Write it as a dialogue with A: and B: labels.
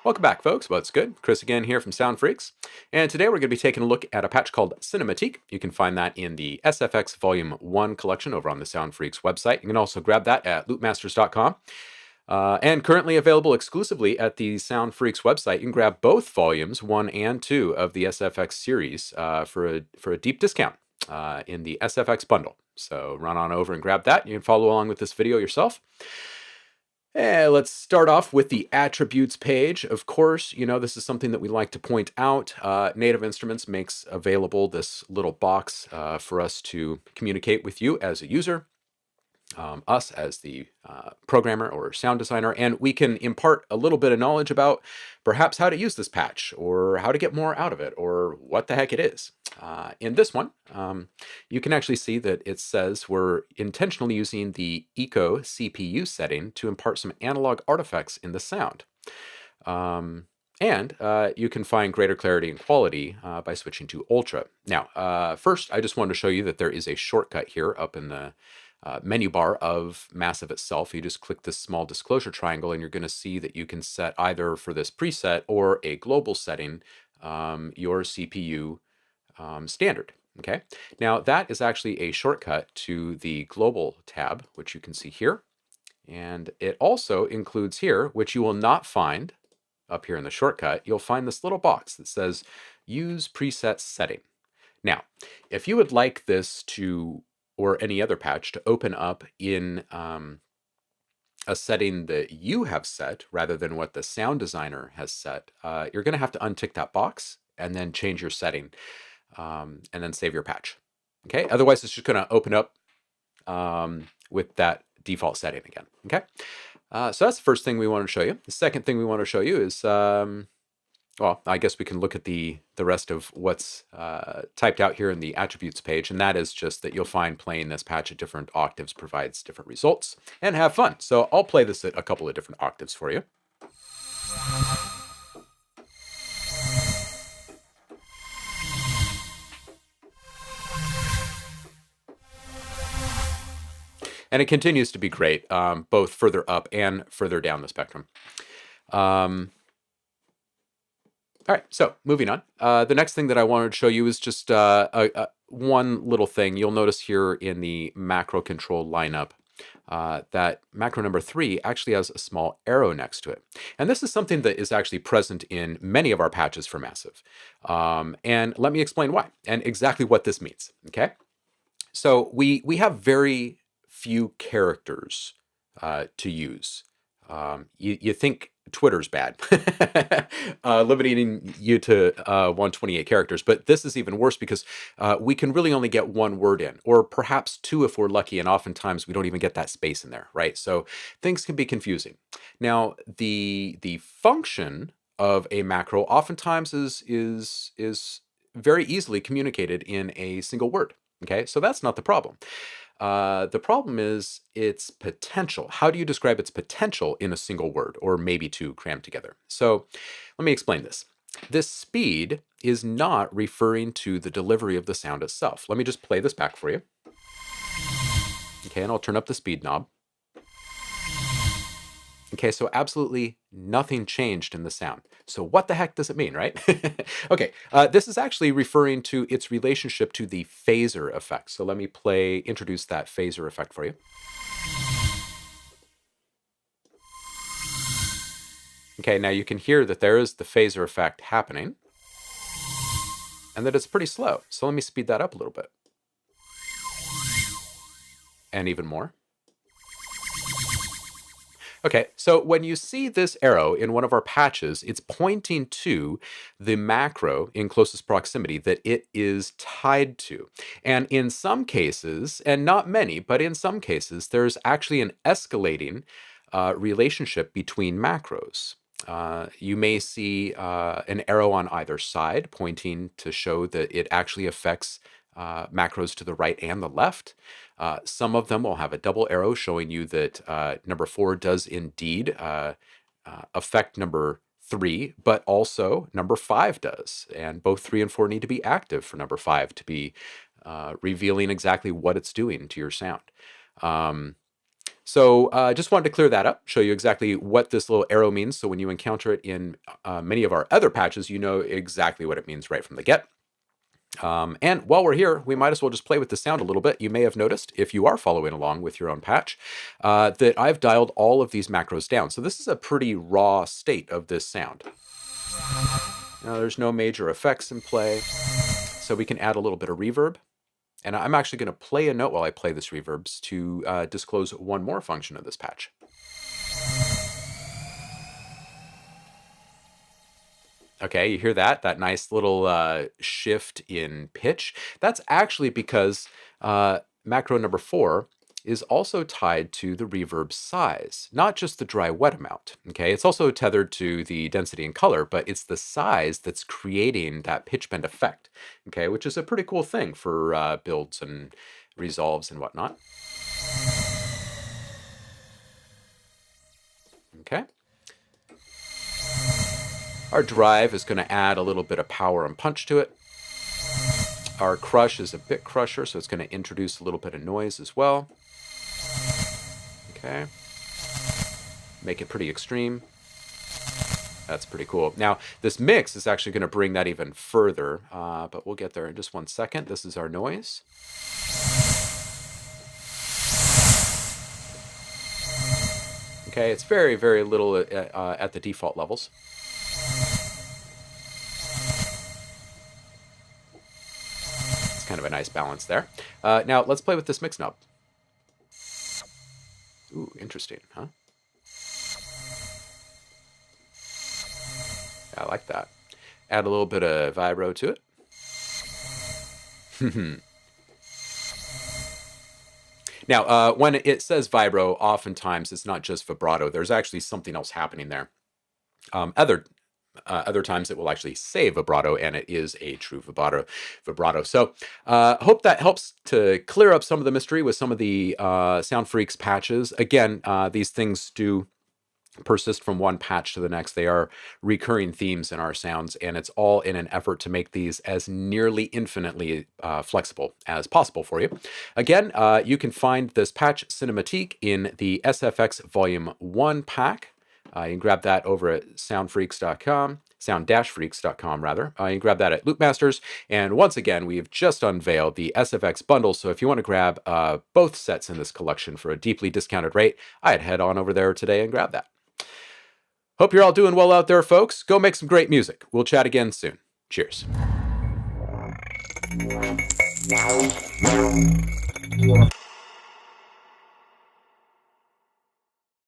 A: Welcome back, folks. What's good? Chris again here from SoundFreqs. And today we're going to be taking a look at a patch called Cinematique. You can find that in the SFX Volume 1 collection over on the SoundFreqs website. You can also grab that at loopmasters.com. And currently available exclusively at the SoundFreqs website. You can grab both volumes, 1 and 2, of the SFX series for a deep discount in the SFX bundle. So run on over and grab that. You can follow along with this video yourself. Let's start off with the attributes page. Of course, you know, this is something that we like to point out. Native Instruments makes available this little box for us to communicate with you as a user, us as the programmer or sound designer, and we can impart a little bit of knowledge about perhaps how to use this patch or how to get more out of it or what the heck it is. In this one, you can actually see that it says we're intentionally using the Eco CPU setting to impart some analog artifacts in the sound. And you can find greater clarity and quality by switching to Ultra. Now, first, I just wanted to show you that there is a shortcut here up in the menu bar of Massive itself. You just click this small disclosure triangle and you're going to see that you can set either for this preset or a global setting your CPU standard. Okay, now that is actually a shortcut to the global tab, which you can see here. And it also includes here, which you will not find up here in the shortcut, you'll find this little box that says use preset setting. Now, if you would like this to, or any other patch, to open up in a setting that you have set rather than what the sound designer has set, you're going to have to untick that box and then change your setting and then save your patch. Okay, otherwise it's just going to open up with that default setting again. Okay, so that's the first thing we want to show you. The second thing we want to show you is well, I guess we can look at the rest of what's typed out here in the attributes page, and that is just that you'll find playing this patch at different octaves provides different results, and have fun. So I'll play this at a couple of different octaves for you. And it continues to be great, both further up and further down the spectrum. All right, so moving on. The next thing that I wanted to show you is just one little thing. You'll notice here in the macro control lineup that macro number 3 actually has a small arrow next to it. And this is something that is actually present in many of our patches for Massive. And let me explain why and exactly what this means, okay? So we have very few characters to use. You think Twitter's bad, limiting you to 128 characters, but this is even worse because we can really only get one word in, or perhaps 2 if we're lucky, and oftentimes we don't even get that space in there, right? So things can be confusing. Now, the function of a macro oftentimes is very easily communicated in a single word. Okay, so that's not the problem. The problem is its potential. How do you describe its potential in a single word, or maybe 2 crammed together? So let me explain this. This speed is not referring to the delivery of the sound itself. Let me just play this back for you. Okay, and I'll turn up the speed knob. Okay, so absolutely nothing changed in the sound. So what the heck does it mean, right? Okay, this is actually referring to its relationship to the phaser effect. So let me introduce that phaser effect for you. Okay, now you can hear that there is the phaser effect happening and that it's pretty slow. So let me speed that up a little bit. And even more. Okay, so when you see this arrow in one of our patches, it's pointing to the macro in closest proximity that it is tied to. And in some cases, and not many, but in some cases, there's actually an escalating relationship between macros. You may see an arrow on either side pointing to show that it actually affects macros to the right and the left. Some of them will have a double arrow showing you that number 4 does indeed affect number 3, but also number 5 does. And both 3 and 4 need to be active for number 5 to be revealing exactly what it's doing to your sound. So just wanted to clear that up, show you exactly what this little arrow means. So when you encounter it in many of our other patches, you know exactly what it means right from the get. And while we're here, we might as well just play with the sound a little bit. You may have noticed, if you are following along with your own patch, that I've dialed all of these macros down. So this is a pretty raw state of this sound. Now there's no major effects in play, so we can add a little bit of reverb. And I'm actually going to play a note while I play this reverbs to disclose one more function of this patch. Okay, you hear that? That nice little shift in pitch. That's actually because macro number 4 is also tied to the reverb size, not just the dry wet amount. Okay, it's also tethered to the density and color, but it's the size that's creating that pitch bend effect. Okay, which is a pretty cool thing for builds and resolves and whatnot. Okay. Our drive is going to add a little bit of power and punch to it. Our crush is a bit crusher, so it's going to introduce a little bit of noise as well. Okay. Make it pretty extreme. That's pretty cool. Now, this mix is actually going to bring that even further, but we'll get there in just one second. This is our noise. Okay, it's very, very little at the default levels. It's kind of a nice balance there. Now, let's play with this mix knob. Ooh, interesting, huh? I like that. Add a little bit of vibro to it. Now, when it says vibro, oftentimes it's not just vibrato. There's actually something else happening there. Other times it will actually say vibrato, and it is a true vibrato. So hope that helps to clear up some of the mystery with some of the SoundFreqs patches. Again, these things do persist from one patch to the next. They are recurring themes in our sounds, and it's all in an effort to make these as nearly infinitely flexible as possible for you. Again, you can find this patch Cinematique in the SFX Volume 1 pack. You can grab that over at soundfreqs.com, sound-freqs.com rather. You can grab that at Loopmasters. And once again, we have just unveiled the SFX bundle. So if you want to grab both sets in this collection for a deeply discounted rate, I'd head on over there today and grab that. Hope you're all doing well out there, folks. Go make some great music. We'll chat again soon. Cheers.